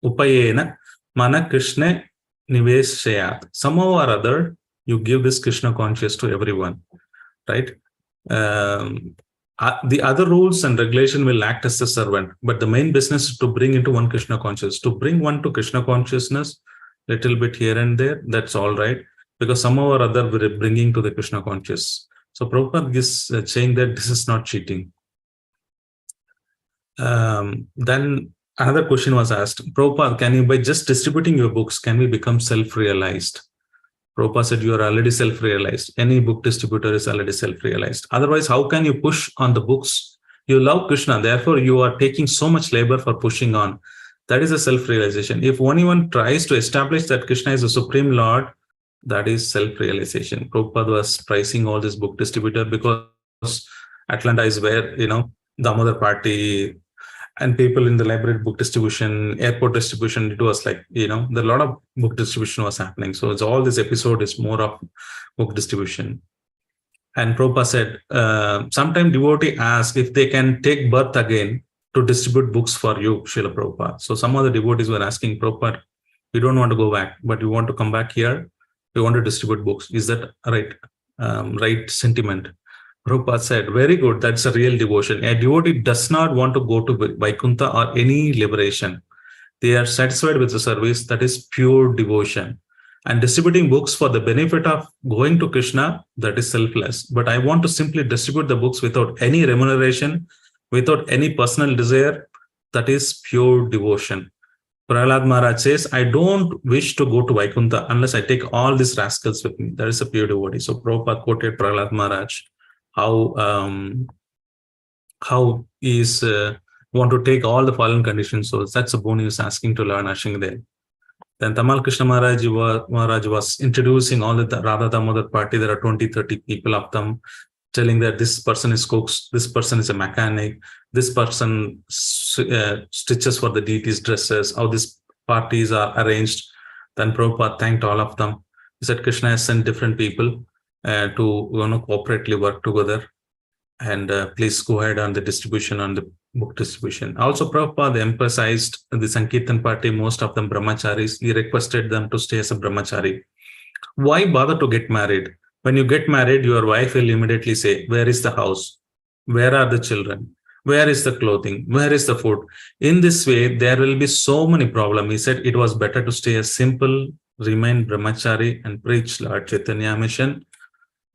upayena mana Krishna niveshayat. Somehow or other, you give this Krishna conscious to everyone, right? The other rules and regulation will act as a servant, but the main business is to bring into one Krishna consciousness. To bring one to Krishna consciousness, little bit here and there, that's all right, because somehow or other we're bringing to the Krishna conscious. So Prabhupada is saying that this is not cheating. Then another question was asked, Prabhupada, can you, by just distributing your books, can we become self-realized? Prabhupada said, you are already self-realized. Any book distributor is already self-realized. Otherwise, how can you push on the books? You love Krishna, therefore you are taking so much labor for pushing on. That is a self-realization. If anyone tries to establish that Krishna is the Supreme Lord, that is self-realization. Prabhupada was pricing all this book distributor because Atlanta is where, Damodar party, and people in the library book distribution, airport distribution, it was like, there a lot of book distribution was happening. So it's all this episode is more of book distribution. And Prabhupada said, sometime devotee asked if they can take birth again to distribute books for you, Srila Prabhupada. So some of the devotees were asking Prabhupada, we don't want to go back, but we want to come back here. We want to distribute books. Is that right? Right sentiment? Prabhupada said, very good, that's a real devotion. A devotee does not want to go to Vaikuntha or any liberation. They are satisfied with the service, that is pure devotion. And distributing books for the benefit of going to Krishna, that is selfless. But I want to simply distribute the books without any remuneration, without any personal desire, that is pure devotion. Prahlad Maharaj says, I don't wish to go to Vaikuntha unless I take all these rascals with me. That is a pure devotee. So Prabhupada quoted Prahlad Maharaj, how is want to take all the fallen conditions. So that's a boon he was asking to learn Ashingadev. Then Tamal Krishna Maharaj was introducing all the Radha Damodar party. There are 20-30 people of them, telling that this person is cooks, this person is a mechanic, this person stitches for the deities' dresses, how these parties are arranged. Then Prabhupada thanked all of them. He said Krishna has sent different people to cooperatively work together, and please go ahead on the distribution, on the book distribution. Also, Prabhupada emphasized the Sankirtan party, most of them brahmacharis. He requested them to stay as a brahmachari. Why bother to get married? When you get married, your wife will immediately say, where is the house? Where are the children? Where is the clothing? Where is the food? In this way, there will be so many problems. He said it was better to stay as simple, remain brahmachari, and preach Lord Chaitanya mission.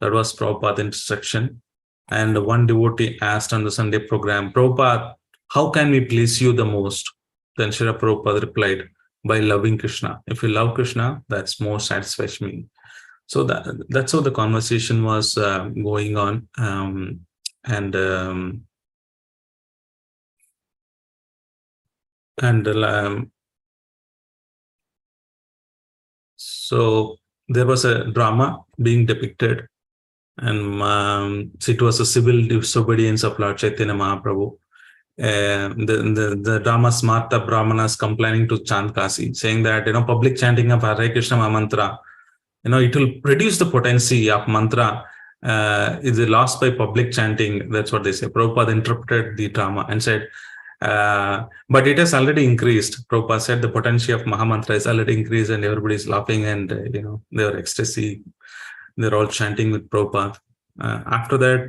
That was Prabhupada's instruction. And one devotee asked on the Sunday program, Prabhupada, how can we please you the most? Then Srila Prabhupada replied, by loving Krishna. If you love Krishna, that's more satisfies me. So that's how the conversation was going on. So there was a drama being depicted, and it was a civil disobedience of Lord Chaitanya Mahaprabhu. the drama Smarta Brahmanas complaining to Chandkasi, saying that, public chanting of Hare Krishna mantra, it will reduce the potency of mantra is lost by public chanting. That's what they say. Prabhupada interpreted the drama and said, but it has already increased. Prabhupada said the potency of Mahamantra is already increased and everybody's laughing and, they were ecstasy. They're all chanting with Prabhupada. After that,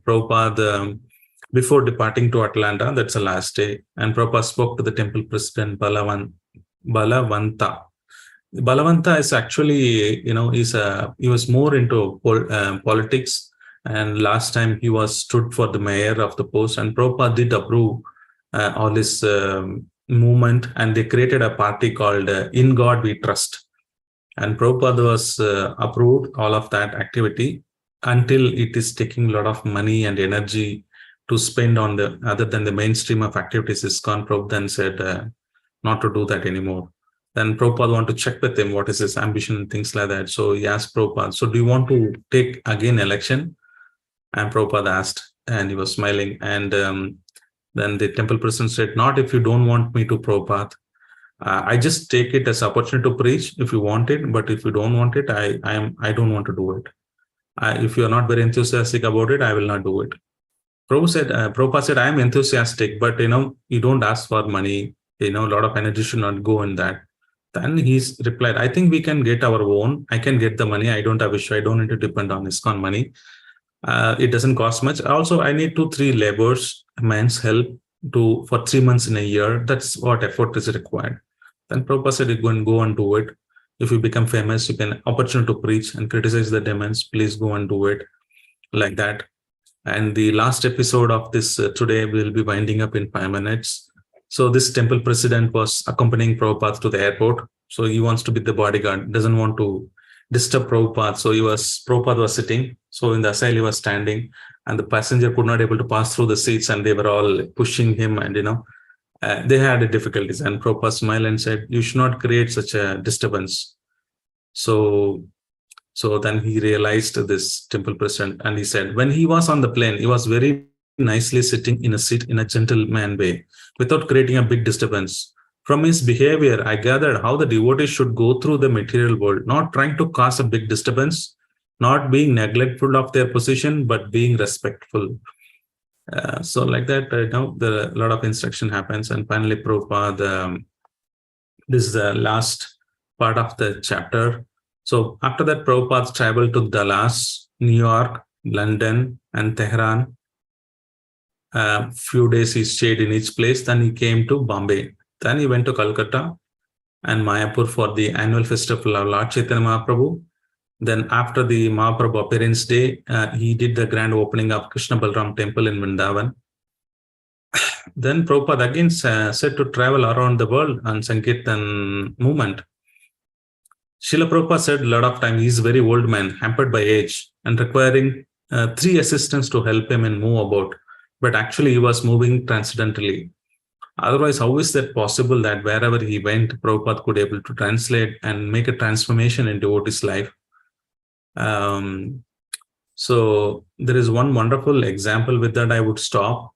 Prabhupada, before departing to Atlanta, that's the last day, and Prabhupada spoke to the temple president, Balavanta. Balavanta is actually, he was more into politics, and last time he was stood for the mayor of the post, and Prabhupada did approve all this movement, and they created a party called In God We Trust. And Prabhupada was approved all of that activity until it is taking a lot of money and energy to spend on the other than the mainstream of activities. ISKCON. Prabhupada then said not to do that anymore. Then Prabhupada wanted to check with him what is his ambition and things like that. So he asked Prabhupada, so do you want to take again election? And Prabhupada asked, and he was smiling. And then the temple president said, not if you don't want me to, Prabhupada. I just take it as opportunity to preach if you want it, but if you don't want it, I don't want to do it. If you are not very enthusiastic about it, I will not do it. Prabhupada said, I am enthusiastic, but you don't ask for money. A lot of energy should not go in that. Then he's replied, I think we can get our own. I can get the money. I don't have issue. I don't need to depend on ISKCON money. It doesn't cost much. Also, I need 2-3 laborers, man's help for 3 months in a year. That's what effort is required. Then Prabhupada said, you can go and do it. If you become famous, you can opportunity to preach and criticize the demons. Please go and do it like that. And the last episode of this today will be winding up in 5 minutes. So this temple president was accompanying Prabhupada to the airport. So he wants to be the bodyguard, doesn't want to disturb Prabhupada. So Prabhupada was sitting. So in the aisle, he was standing, and the passenger could not able to pass through the seats, and they were all pushing him, and they had difficulties. And Prabhupada smiled and said, you should not create such a disturbance. So then he realized this temple president, and he said, when he was on the plane, he was very nicely sitting in a seat in a gentleman way, without creating a big disturbance. From his behavior, I gathered how the devotees should go through the material world, not trying to cause a big disturbance, not being neglectful of their position, but being respectful. So like that, a lot of instruction happens. And finally, Prabhupada, this is the last part of the chapter. So after that, Prabhupada traveled to Dallas, New York, London, and Tehran. Few days he stayed in each place. Then he came to Bombay. Then he went to Calcutta and Mayapur for the annual festival of Lord Chaitanya Mahaprabhu. Then after the Mahaprabhu appearance day, he did the grand opening of Krishna Balram temple in Vrindavan. Then Prabhupada again said to travel around the world on Sankirtan movement. Srila Prabhupada said a lot of time, he's a very old man, hampered by age and requiring 3 assistants to help him and move about. But actually he was moving transcendentally. Otherwise, how is that possible that wherever he went, Prabhupada could able to translate and make a transformation in devotee's life? So there is one wonderful example. With that, I would stop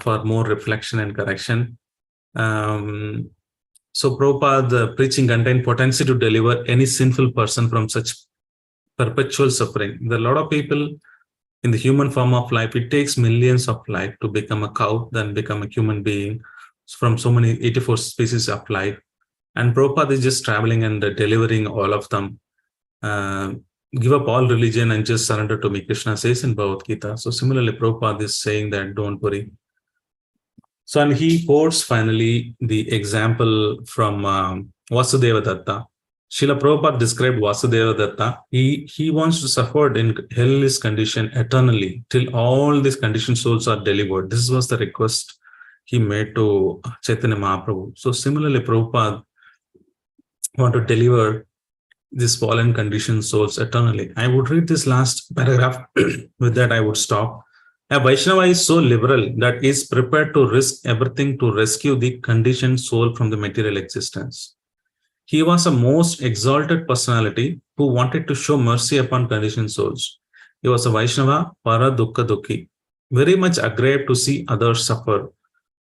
for more reflection and correction. So Prabhupada preaching contained potency to deliver any sinful person from such perpetual suffering. There are a lot of people in the human form of life. It takes millions of life to become a cow, then become a human being from so many 84 species of life. And Prabhupada is just traveling and delivering all of them. Give up all religion and just surrender to me, Krishna says in Bhagavad Gita. So similarly, Prabhupada is saying that don't worry. So, and he quotes finally the example from Vasudeva Datta. Srila Prabhupada described Vasudeva Datta. He wants to suffer in hellish condition eternally till all these conditioned souls are delivered. This was the request he made to Chaitanya Mahaprabhu. So similarly, Prabhupada want to deliver these fallen conditioned souls eternally. I would read this last paragraph. With that, I would stop. A Vaishnava is so liberal that is prepared to risk everything to rescue the conditioned soul from the material existence. He was a most exalted personality who wanted to show mercy upon conditioned souls. He was a Vaishnava, para dukkha dukhi, very much aggrieved to see others suffer,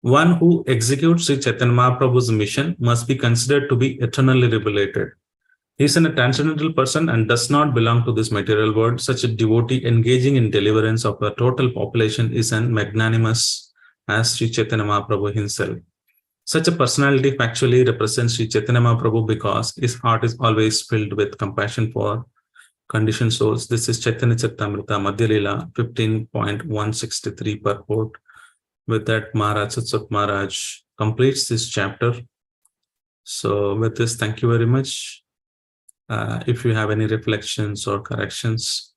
One who executes Sri Chaitanya Mahaprabhu's mission must be considered to be eternally liberated. He is a transcendental person and does not belong to this material world. Such a devotee engaging in deliverance of the total population is as magnanimous as Sri Chaitanya Mahaprabhu himself. Such a personality factually represents Sri Chaitanya Mahaprabhu because his heart is always filled with compassion for conditioned souls. This is Chaitanya Charitamrita Madhya Leela 15.163 purport. With that, Maharaj Satsat Maharaj completes this chapter. So with this, thank you very much. If you have any reflections or corrections,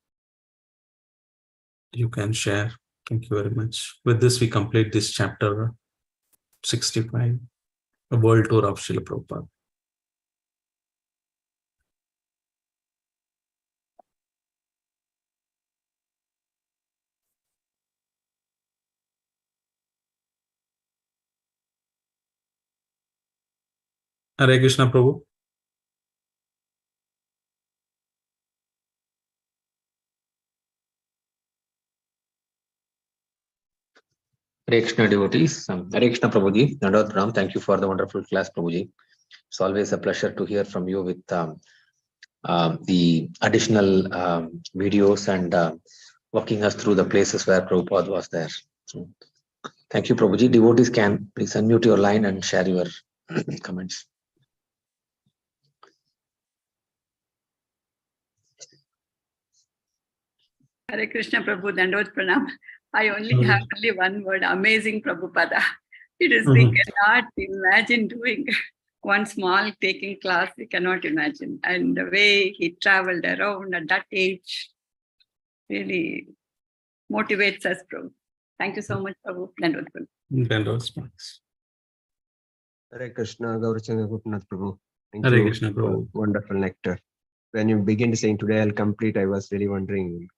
you can share. Thank you very much. With this, we complete this chapter 65, a world tour of Srila Prabhupada. Hare Krishna, Prabhu. Hare Krishna devotees. Hare Krishna Prabhuji. Dandavad Pranam. Thank you for the wonderful class, Prabhuji. It's always a pleasure to hear from you with the additional videos and walking us through the places where Prabhupada was there. So, thank you, Prabhuji. Devotees can please unmute your line and share your comments. Hare Krishna Prabhu, Dandavad Pranam. I only have only one word, amazing Prabhupada. It is, we cannot imagine doing one small taking class, we cannot imagine. And the way he traveled around at that age really motivates us, Prabhu. Thank you so much, Prabhu. Dandavad Pranam. Hare Krishna, Gaurachandra, Gopinath Prabhu. Thank Hare you Krishna, for Prabhu. wonderful nectar. When you begin to saying today I'll complete, I was really wondering.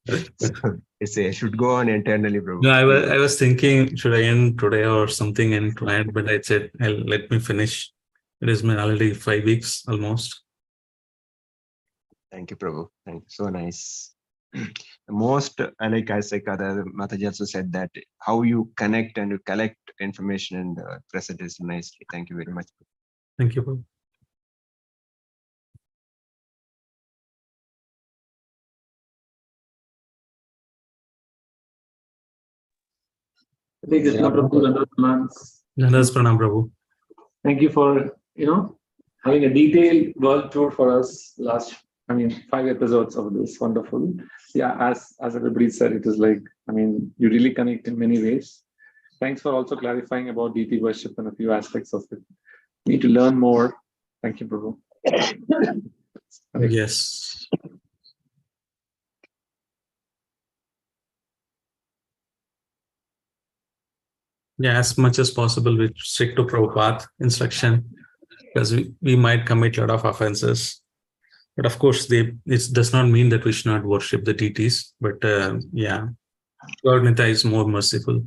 So, I should go on internally, Prabhu. No, I was thinking, should I end today or something and tonight? But I said, let me finish. It is my already 5 weeks almost. Thank you, Prabhu. Thank you. So nice. The most, like Mataji also said that how you connect and you collect information and present is nicely. Thank you very much. Thank you, Prabhu. Hare Krishna Prabhu, Dandavad Pranam. Dandas Pranam, Prabhu. Thank you for, having a detailed world tour for us last, 5 episodes of this. Wonderful. Yeah, as everybody said, it is like, you really connect in many ways. Thanks for also clarifying about deity worship and a few aspects of it. Need to learn more. Thank you, Prabhu. Yes. Yeah, as much as possible, we stick to Prabhupada instruction because we might commit a lot of offenses. But of course, it does not mean that we should not worship the deities. But yeah, Gaurachandra is more merciful.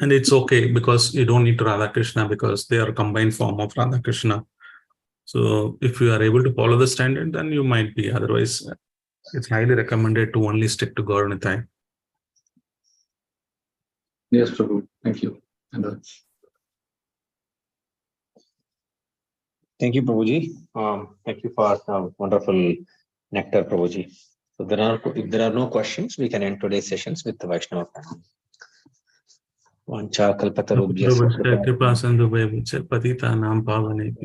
And it's okay because you don't need to Radha Krishna because they are a combined form of Radha Krishna. So if you are able to follow the standard, then you might be. Otherwise, it's highly recommended to only stick to Gaurachandra. Yes, Prabhu. Thank you. Thank you, Prabhuji. Thank you for wonderful nectar, Prabhuji. So if there are no questions, we can end today's sessions with the Vaishnava Pranam. Vancha kalpatarubhyasya Kripa sindhu bhaivuche patita nam pavane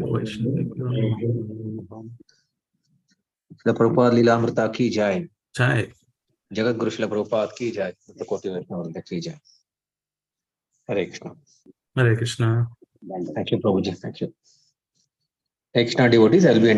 The Prabhupada Lilamrtha ki jai. Jai. Jagat Guru Srila Prabhupada ki jai. The Koti Vaishnava ki jai. Hare Krishna. Hare Krishna. Thank you, Prabhuji. Thank you. Hare Krishna devotees, I will be